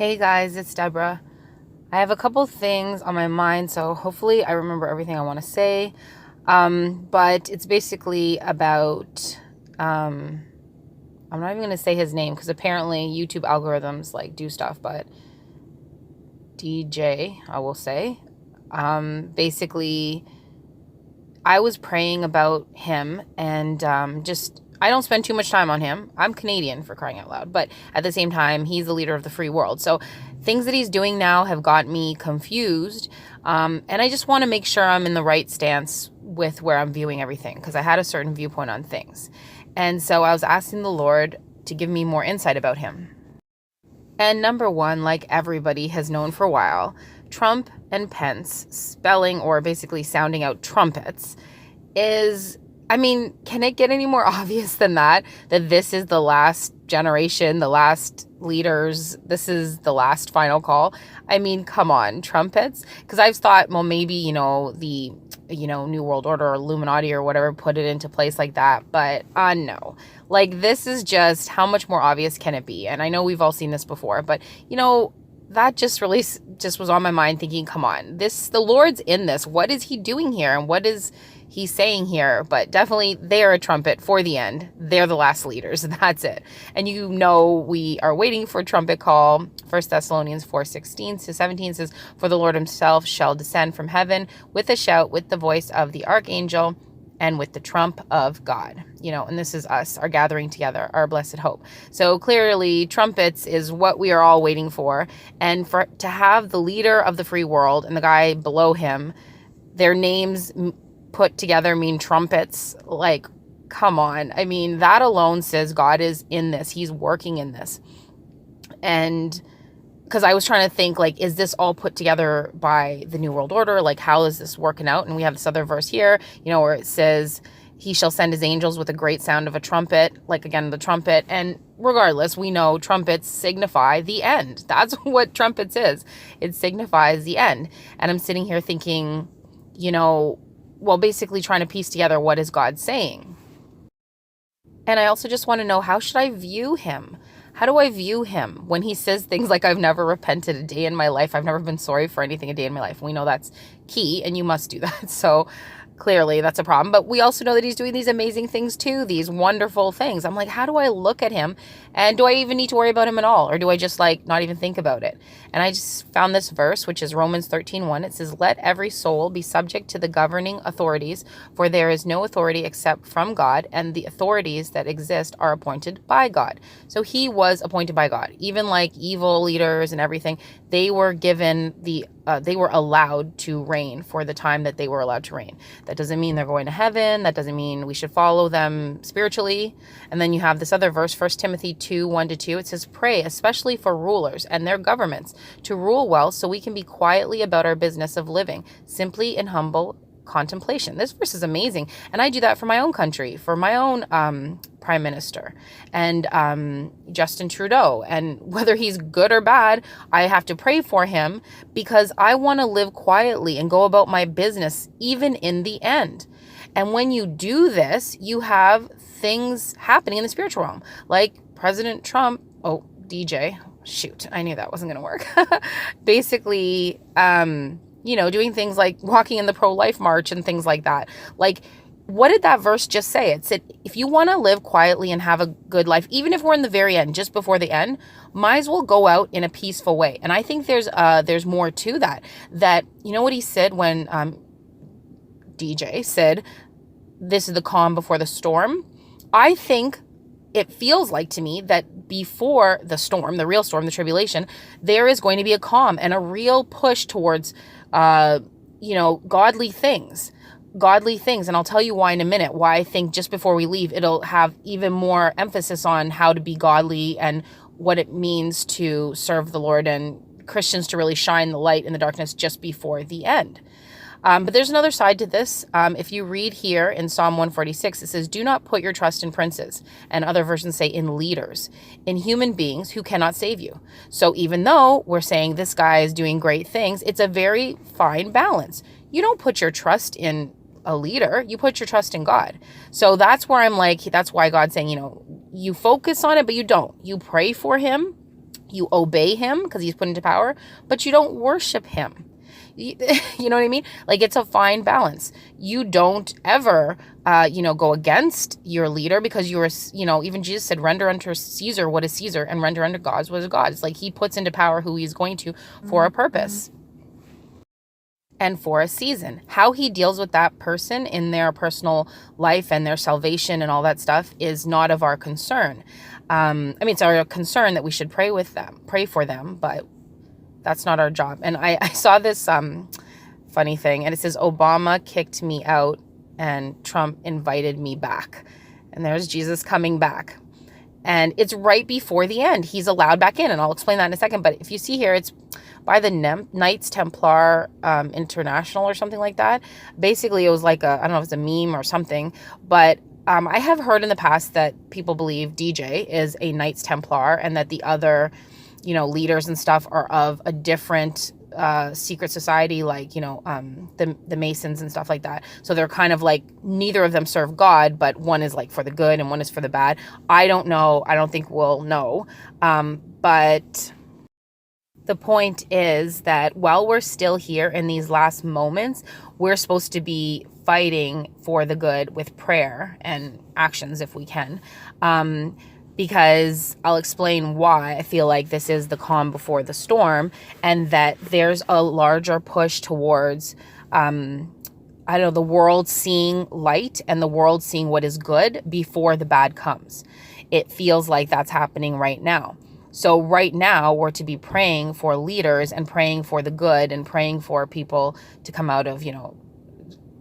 Hey guys, it's Deborah. I have a couple things on my mind, so hopefully I remember everything I want to say. But it's basically about, I'm not even going to say his name because apparently YouTube algorithms like do stuff, but DJ, I will say. Basically, I was praying about him and I don't spend too much time on him. I'm Canadian, for crying out loud, but at the same time, he's the leader of the free world. So things that he's doing now have got me confused. And I just want to make sure I'm in the right stance with where I'm viewing everything because I had a certain viewpoint on things. And so I was asking the Lord to give me more insight about him. And number one, like everybody has known for a while, Trump and Pence spelling or basically sounding out trumpets is, I mean, can it get any more obvious than that? That this is the last generation, the last leaders, this is the last final call. I mean, come on, trumpets. Because I've thought, well, maybe, the New World Order or Illuminati or whatever put it into place like that. But no. Like, this is just, how much more obvious can it be? And I know we've all seen this before, but, that just was on my mind thinking, come on, the Lord's in this. What is he doing here? And what is he saying here? But definitely they are a trumpet for the end. They're the last leaders. That's it. And we are waiting for a trumpet call. 1 Thessalonians 4:16-17 says, for the Lord himself shall descend from heaven with a shout, with the voice of the archangel, and with the trump of God, and this is us, our gathering together, our blessed hope. So clearly trumpets is what we are all waiting for. And to have the leader of the free world and the guy below him, their names put together mean trumpets. Like, come on. I mean, that alone says God is in this. He's working in this. And because I was trying to think, like, is this all put together by the New World Order? Like, how is this working out? And we have this other verse here, where it says, he shall send his angels with a great sound of a trumpet, like, again, the trumpet. And regardless, we know trumpets signify the end. That's what trumpets is. It signifies the end. And I'm sitting here thinking, basically trying to piece together what is God saying. And I also just want to know, how should I view him? How do I view him when he says things like, I've never repented a day in my life. I've never been sorry for anything a day in my life. We know that's key and you must do that. So clearly that's a problem. But we also know that he's doing these amazing things too, these wonderful things. I'm like, how do I look at him? And do I even need to worry about him at all? Or do I just not even think about it? And I just found this verse, which is Romans 13:1. It says, let every soul be subject to the governing authorities, for there is no authority except from God, and the authorities that exist are appointed by God. So he was appointed by God. Even like evil leaders and everything, they were given they were allowed to reign for the time that they were allowed to reign. That doesn't mean they're going to heaven. That doesn't mean we should follow them spiritually. And then you have this other verse, 1 Timothy 2:1-2. It says, pray especially for rulers and their governments to rule well, so we can be quietly about our business of living, simply in humble contemplation. This verse is amazing. And I do that for my own country, for my own prime minister and Justin Trudeau. And whether he's good or bad, I have to pray for him because I want to live quietly and go about my business, even in the end. And when you do this, you have things happening in the spiritual realm, like President Trump. Oh, DJ. Shoot, I knew that wasn't going to work. Basically, doing things like walking in the pro-life march and things like that. Like, what did that verse just say? It said, if you want to live quietly and have a good life, even if we're in the very end, just before the end, might as well go out in a peaceful way. And I think there's more to that. That, what he said when DJ said, this is the calm before the storm. I think it feels like to me that before the storm, the real storm, the tribulation, there is going to be a calm and a real push towards, godly things. And I'll tell you why in a minute, why I think just before we leave, it'll have even more emphasis on how to be godly and what it means to serve the Lord and Christians to really shine the light in the darkness just before the end. But there's another side to this. If you read here in Psalm 146, it says, do not put your trust in princes. And other versions say in leaders, in human beings who cannot save you. So even though we're saying this guy is doing great things, it's a very fine balance. You don't put your trust in a leader, you put your trust in God. So that's where I'm like, that's why God's saying, you focus on it, but you don't. You pray for him. You obey him because he's put into power, but you don't worship him. You know what I mean? Like, it's a fine balance. You don't ever, go against your leader, because even Jesus said, render unto Caesar what is Caesar and render unto God what is God. It's like he puts into power who he's going to for a purpose and for a season. How he deals with that person in their personal life and their salvation and all that stuff is not of our concern. It's our concern that we should pray for them, but that's not our job. And I saw this funny thing, and it says, Obama kicked me out and Trump invited me back. And there's Jesus coming back. And it's right before the end. He's allowed back in, and I'll explain that in a second. But if you see here, it's by the Knights Templar International or something like that. Basically, it was like I don't know if it's a meme or something, but I have heard in the past that people believe DJ is a Knights Templar, and that the other leaders and stuff are of a different secret society, like, the Masons and stuff like that. So they're kind of like, neither of them serve God, but one is like for the good and one is for the bad. I don't know. I don't think we'll know. But the point is that while we're still here in these last moments, we're supposed to be fighting for the good with prayer and actions if we can. Because I'll explain why I feel like this is the calm before the storm, and that there's a larger push towards, the world seeing light and the world seeing what is good before the bad comes. It feels like that's happening right now. So right now we're to be praying for leaders and praying for the good and praying for people to come out of,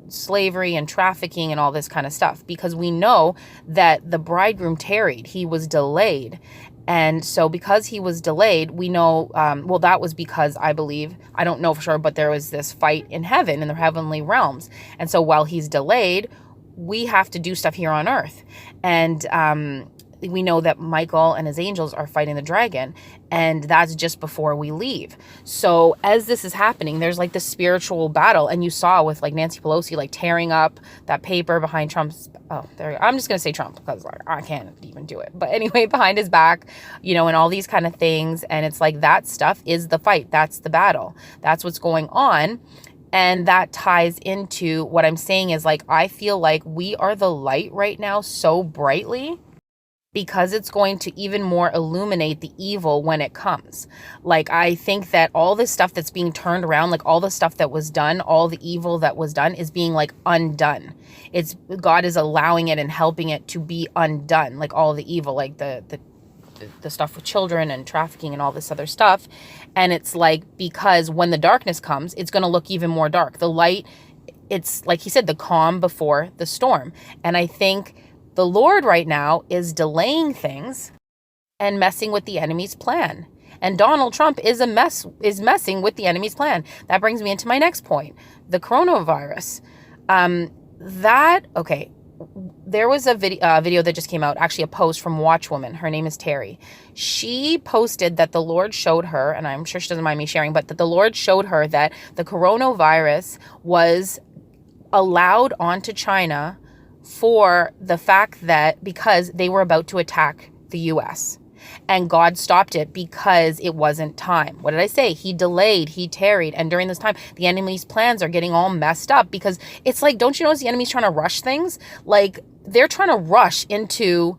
slavery and trafficking and all this kind of stuff, because we know that the bridegroom tarried. He was delayed. And so because he was delayed, we know, that was because I don't know for sure, but there was this fight in heaven, in the heavenly realms. And so while he's delayed, we have to do stuff here on earth. And we know that Michael and his angels are fighting the dragon, and that's just before we leave. So as this is happening, there's like this spiritual battle, and you saw with like Nancy Pelosi like tearing up that paper behind Trump's, I'm just gonna say Trump because I can't even do it, but anyway, behind his back, and all these kind of things. And it's like, that stuff is the fight, that's the battle, that's what's going on. And that ties into what I'm saying is, like, I feel like we are the light right now so brightly, because it's going to even more illuminate the evil when it comes. Like, I think that all this stuff that's being turned around, like all the stuff that was done, all the evil that was done is being like undone. God is allowing it and helping it to be undone. Like all the evil, like the stuff with children and trafficking and all this other stuff. And it's like, because when the darkness comes, it's going to look even more dark. The light, it's like he said, the calm before the storm. And I think the Lord right now is delaying things and messing with the enemy's plan. And Donald Trump is messing with the enemy's plan. That brings me into my next point, the coronavirus. There was a video that just came out, actually a post from Watchwoman. Her name is Terry. She posted that the Lord showed her, and I'm sure she doesn't mind me sharing, but that the Lord showed her that the coronavirus was allowed onto China for the fact that because they were about to attack the US, and God stopped it because it wasn't time. What did I say? He delayed, he tarried. And during this time, the enemy's plans are getting all messed up, because it's like, don't you notice the enemy's trying to rush things? Like, they're trying to rush into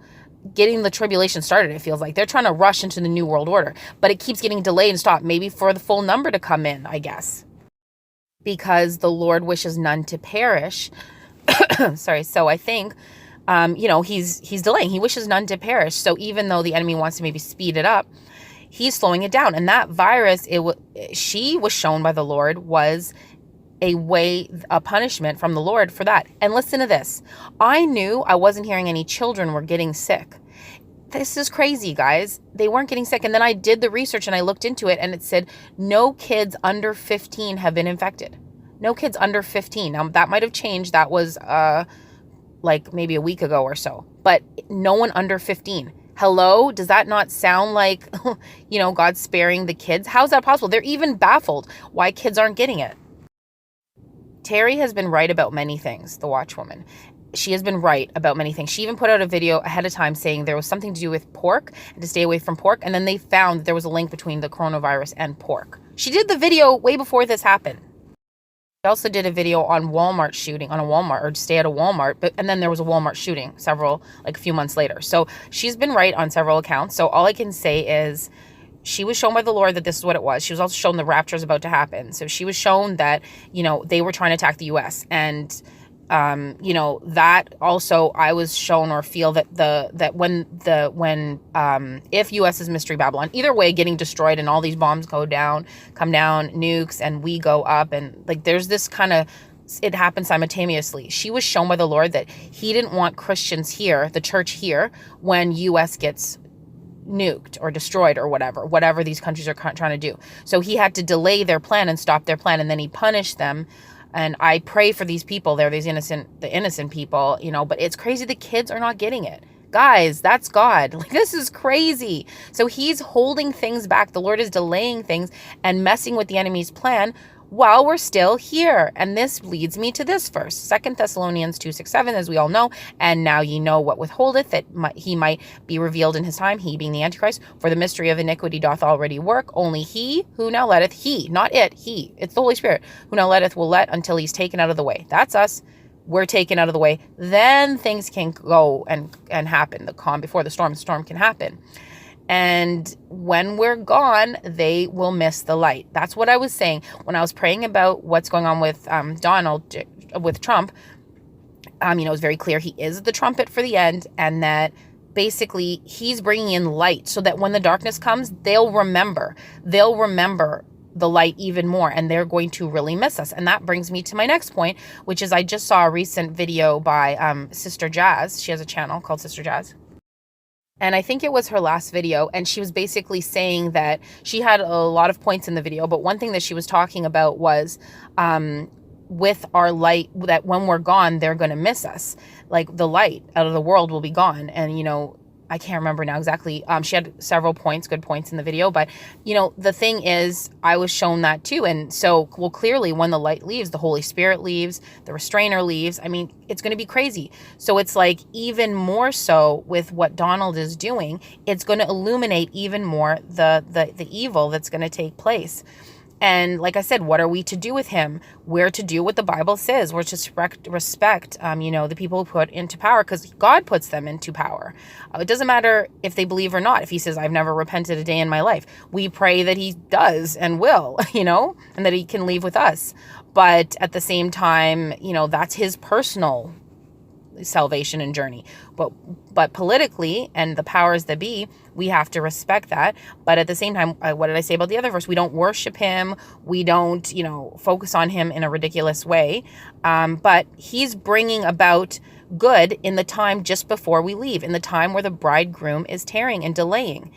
getting the tribulation started. It feels like they're trying to rush into the new world order, but it keeps getting delayed and stopped, maybe for the full number to come in, I guess, because the Lord wishes none to perish. Sorry. So I think, he's delaying. He wishes none to perish. So even though the enemy wants to maybe speed it up, he's slowing it down. And that virus, she was shown by the Lord, was a punishment from the Lord for that. And listen to this. I knew I wasn't hearing any children were getting sick. This is crazy, guys. They weren't getting sick. And then I did the research and I looked into it, and it said no kids under 15 have been infected. No kids under 15. Now, that might have changed. That was like maybe a week ago or so. But no one under 15. Hello? Does that not sound like, God sparing the kids? How's that possible? They're even baffled why kids aren't getting it. Terry has been right about many things, the Watchwoman. she has been right about many things. She even put out a video ahead of time saying there was something to do with pork and to stay away from pork. And then they found that there was a link between the coronavirus and pork. She did the video way before this happened. She also did a video on Walmart shooting, on a Walmart, or to stay at a Walmart. And then there was a Walmart shooting a few months later. So she's been right on several accounts. So all I can say is she was shown by the Lord that this is what it was. She was also shown the rapture is about to happen. So she was shown that, they were trying to attack the U.S. And that also I was shown or feel that if U.S. is Mystery Babylon, either way, getting destroyed and all these bombs come down, nukes, and we go up, and like there's this kind of, it happens simultaneously. She was shown by the Lord that he didn't want Christians here, the church here, when U.S. gets nuked or destroyed or whatever these countries are trying to do. So he had to delay their plan and stop their plan, and then he punished them. And I pray for these people. They're the innocent people, but it's crazy the kids are not getting it. Guys, that's God. Like, this is crazy. So he's holding things back. The Lord is delaying things and messing with the enemy's plan while we're still here. And this leads me to this verse, 2 Thessalonians 2:6-7, as we all know. And now ye know what withholdeth, that he might be revealed in his time, he being the Antichrist. For the mystery of iniquity doth already work. Only he who now letteth, he, not it, he, it's the Holy Spirit, who now letteth will let until he's taken out of the way. That's us. We're taken out of the way. Then things can go and happen. The calm before the storm can happen. And when we're gone, they will miss the light. That's what I was saying when I was praying about what's going on with with Trump. It was very clear he is the trumpet for the end, and that basically he's bringing in light so that when the darkness comes, they'll remember the light even more, and they're going to really miss us. And that brings me to my next point, which is I just saw a recent video by Sister Jazz. She has a channel called Sister Jazz. And I think it was her last video, and she was basically saying that she had a lot of points in the video, but one thing that she was talking about was with our light, that when we're gone, they're going to miss us. Like, the light out of the world will be gone. And, I can't remember now exactly. She had several good points in the video, but, the thing is, I was shown that too. And so, clearly when the light leaves, the Holy Spirit leaves, the restrainer leaves. I mean, it's going to be crazy. So it's like, even more so with what Donald is doing, it's going to illuminate even more the evil that's going to take place. And like I said, what are we to do with him? We're to do what the Bible says. We're to respect, the people who put into power, because God puts them into power. It doesn't matter if they believe or not. If he says, I've never repented a day in my life, we pray that he does and will, and that he can leave with us. But at the same time, that's his personal salvation and journey. But politically, and the powers that be, we have to respect that. But at the same time, what did I say about the other verse? We don't worship him. We don't, focus on him in a ridiculous way. But he's bringing about good in the time just before we leave, in the time where the bridegroom is tarrying and delaying.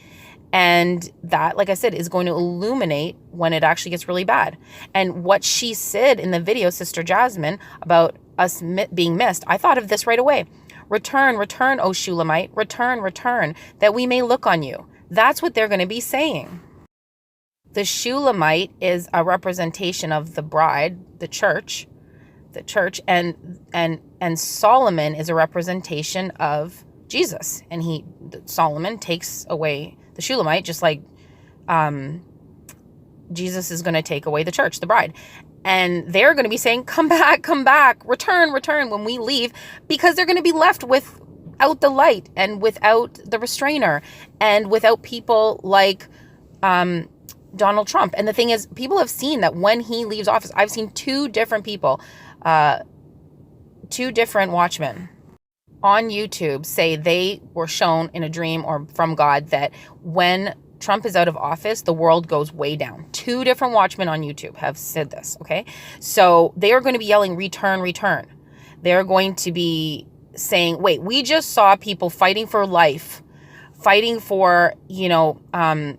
And that, like I said, is going to illuminate when it actually gets really bad. And what she said in the video, Sister Jasmine, about us being missed, I thought of this right away. Return, return, O Shulamite, return, return, that we may look on you. That's what they're going to be saying. The Shulamite is a representation of the bride, the church, and Solomon is a representation of Jesus. And Solomon takes away the Shulamite, just like Jesus is going to take away the church, the bride. And they're going to be saying, come back, return, return when we leave, because they're going to be left without the light and without the restrainer and without people like Donald Trump. And the thing is, people have seen that when he leaves office, I've seen two different people, two different watchmen on YouTube say they were shown in a dream or from God that when Trump is out of office, the world goes way down. Two different watchmen on YouTube have said this, okay? So they are going to be yelling, return, return. They're going to be saying, wait, we just saw people fighting for life, fighting for,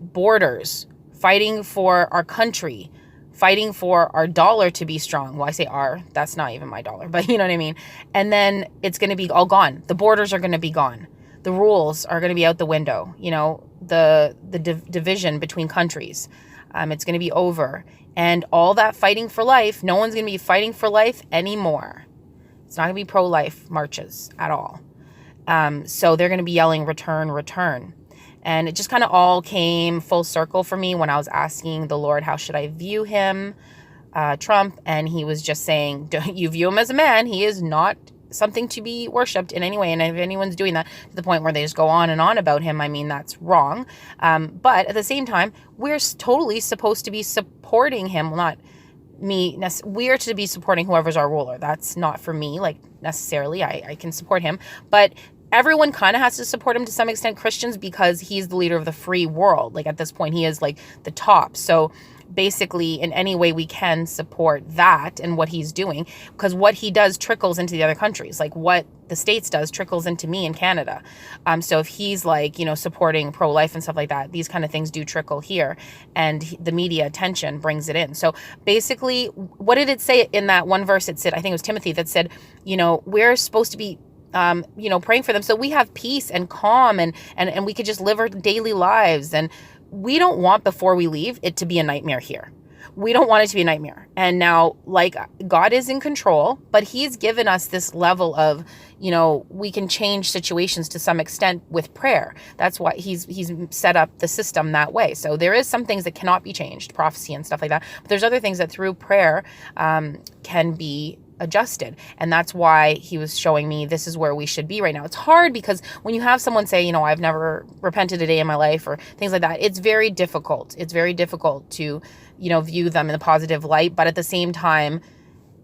borders, fighting for our country, fighting for our dollar to be strong. Well, I say our, that's not even my dollar, but you know what I mean? And then it's going to be all gone. The borders are going to be gone. The rules are going to be out the window, the division between countries. It's going to be over. And all that fighting for life, no one's going to be fighting for life anymore. It's not going to be pro-life marches at all. So they're going to be yelling, return, return. And it just kind of all came full circle for me when I was asking the Lord, how should I view him, Trump? And he was just saying, don't you view him as a man. He is not something to be worshipped in any way. And if anyone's doing that to the point where they just go on and on about him, I mean, that's wrong. But at the same time, we're totally supposed to be supporting him. Well, not me, we're to be supporting whoever's our ruler. That's not for me, like, necessarily. I can support him. But everyone kind of has to support him to some extent, Christians, because he's the leader of the free world. Like, at this point, he is like the top. So basically, in any way we can support that and what he's doing, because what he does trickles into the other countries. Like what the States does trickles into me in Canada. So if he's like, supporting pro-life and stuff like that, these kind of things do trickle here, and the media attention brings it in. So basically, what did it say in that one verse? It said, I think it was Timothy that said, we're supposed to be praying for them so we have peace and calm and we could just live our daily lives. And we don't want, before we leave, it to be a nightmare here. We don't want it to be a nightmare. And now, like, God is in control, but he's given us this level of, we can change situations to some extent with prayer. That's why he's set up the system that way. So there is some things that cannot be changed, prophecy and stuff like that. But there's other things that through prayer can be adjusted. And that's why he was showing me this is where we should be right now. It's hard because when you have someone say, I've never repented a day in my life or things like that, it's very difficult. It's very difficult to, view them in a positive light. But at the same time,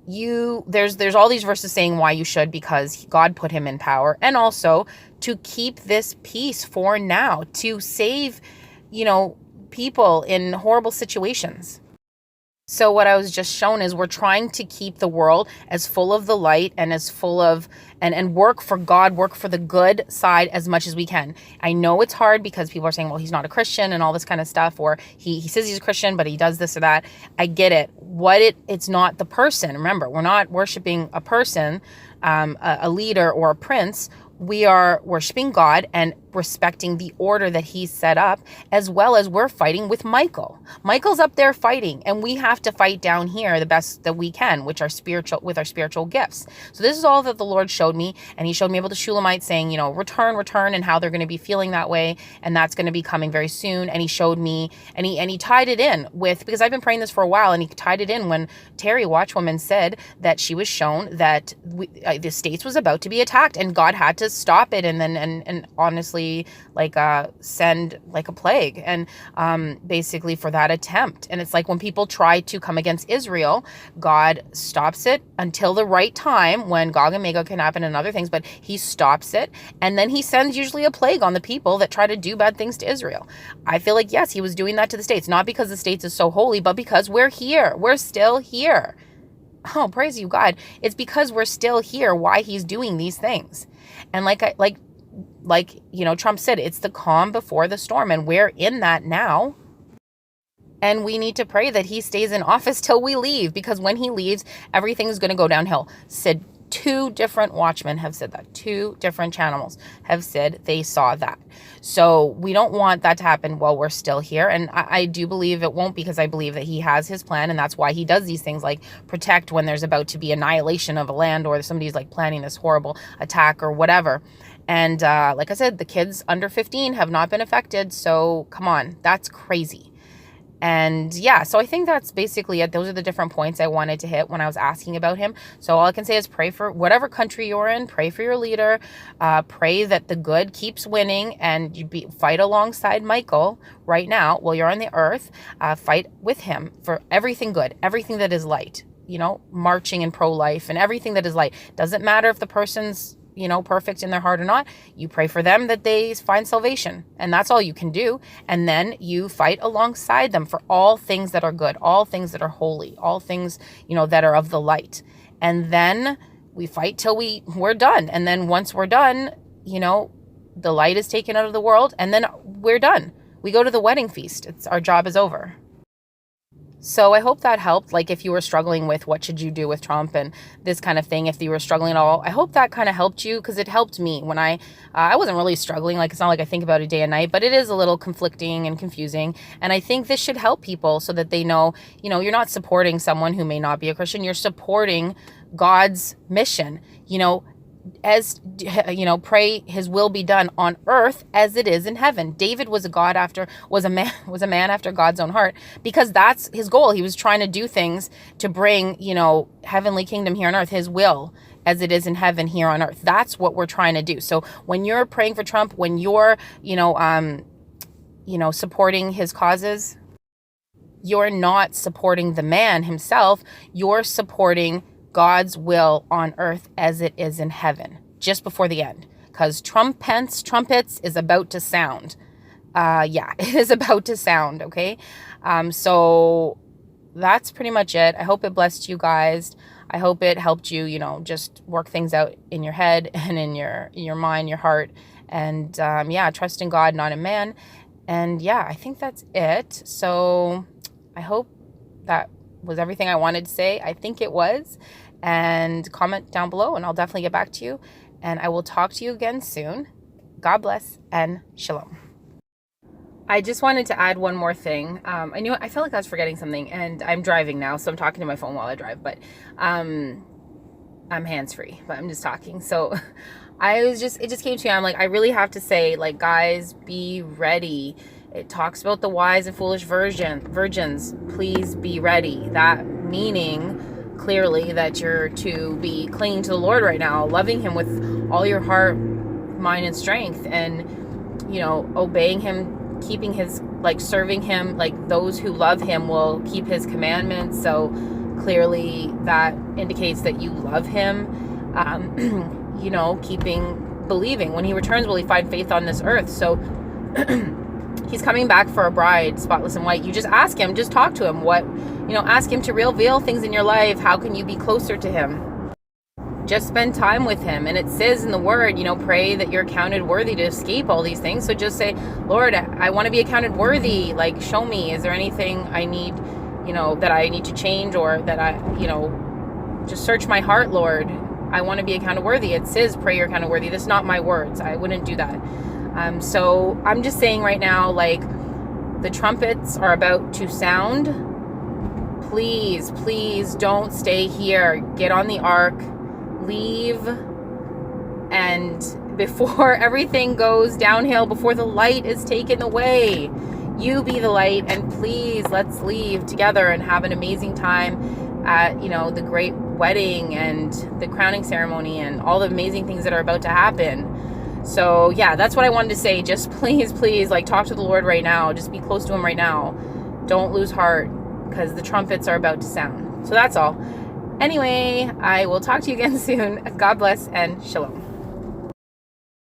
there's all these verses saying why you should, because God put him in power, and also to keep this peace for now, to save, people in horrible situations. So what I was just shown is we're trying to keep the world as full of the light and as full of, and work for God, work for the good side as much as we can. I know it's hard because people are saying, well, he's not a Christian and all this kind of stuff, or he says he's a Christian, but he does this or that. I get it. It's not the person. Remember, we're not worshiping a person, a leader or a prince. We are worshiping God and respecting the order that he set up, as well as we're fighting with Michael. Michael's up there fighting, and we have to fight down here the best that we can, with our spiritual gifts. So this is all that the Lord showed me, and he showed me about the Shulamites saying, return, and how they're going to be feeling that way, and that's going to be coming very soon. And he showed me, and he tied it in with, because I've been praying this for a while, and he tied it in when Terry Watchwoman said that she was shown that the States was about to be attacked, and God had to stop it, and then and honestly, send like a plague, and basically for that attempt. And it's like when people try to come against Israel, God stops it until the right time when Gog and Magog can happen and other things, but he stops it, and then he sends usually a plague on the people that try to do bad things to Israel. I feel like, yes, he was doing that to the States, not because the States is so holy, but because we're here. We're still here. Oh, praise you, God. It's because we're still here why he's doing these things. And Trump said, it's the calm before the storm, and we're in that now. And we need to pray that he stays in office till we leave, because when he leaves, everything's going to go downhill. Said 2 different watchmen have said that. 2 different channels have said they saw that. So we don't want that to happen while we're still here. And I do believe it won't, because I believe that he has his plan, and that's why he does these things, like protect when there's about to be annihilation of a land, or somebody's like planning this horrible attack or whatever. And like I said, the kids under 15 have not been affected. So come on, that's crazy. And yeah, so I think that's basically it. Those are the different points I wanted to hit when I was asking about him. So all I can say is pray for whatever country you're in, pray for your leader, pray that the good keeps winning, and fight alongside Michael right now while you're on the earth. Fight with him for everything good, everything that is light, marching and pro-life and everything that is light. Doesn't matter if the person's perfect in their heart or not. You pray for them that they find salvation, and that's all you can do. And then you fight alongside them for all things that are good, all things that are holy, all things, that are of the light. And then we fight till we're done. And then once we're done, the light is taken out of the world, and then we're done. We go to the wedding feast. Our job is over. So I hope that helped. Like if you were struggling with what should you do with Trump and this kind of thing, if you were struggling at all, I hope that kind of helped you, because it helped me when I wasn't really struggling. Like it's not like I think about it day and night, but it is a little conflicting and confusing. And I think this should help people so that they know, you're not supporting someone who may not be a Christian. You're supporting God's mission. As pray his will be done on earth as it is in heaven. David was a man after God's own heart, because that's his goal. He was trying to do things to bring, heavenly kingdom here on earth, his will as it is in heaven here on earth. That's what we're trying to do. So when you're praying for Trump, when you're, supporting his causes, you're not supporting the man himself. You're supporting God's will on earth as it is in heaven, just before the end, because trumpets is about to sound. It is about to sound. Okay. So that's pretty much it. I hope it blessed you guys. I hope it helped you, just work things out in your head and in your mind, your heart, and, trust in God, not in man. And I think that's it. So I hope that was everything I wanted to say. I think it was. And comment down below and I'll definitely get back to you. And I will talk to you again soon. God bless and shalom. I just wanted to add one more thing. I felt like I was forgetting something, and I'm driving now, so I'm talking to my phone while I drive, but I'm hands-free, but I'm just talking. So it just came to me. I'm like, I really have to say, like, guys, be ready. It talks about the wise and foolish virgins. Please be ready. That meaning clearly that you're to be clinging to the Lord right now, loving him with all your heart, mind, and strength, and, obeying him, keeping his, serving him. Like those who love him will keep his commandments. So clearly that indicates that you love him. Believing when he returns, will he find faith on this earth? So he's coming back for a bride, spotless and white. You just ask him, just talk to him. Ask him to reveal things in your life. How can you be closer to him? Just spend time with him. And it says in the word, pray that you're counted worthy to escape all these things. So just say, Lord, I want to be accounted worthy. Like, show me, is there anything I need, that I need to change, or that I, just search my heart, Lord. I want to be accounted worthy. It says, pray you're accounted worthy. That's not my words. I wouldn't do that. So I'm just saying right now, like, the trumpets are about to sound. Please don't stay here. Get on the ark, leave, and before everything goes downhill, before the light is taken away, you be the light, and please, let's leave together and have an amazing time at, the great wedding and the crowning ceremony and all the amazing things that are about to happen. So that's what I wanted to say. Just please, talk to the Lord right now. Just be close to him right now. Don't lose heart, because the trumpets are about to sound. So that's all. Anyway, I will talk to you again soon. God bless and shalom.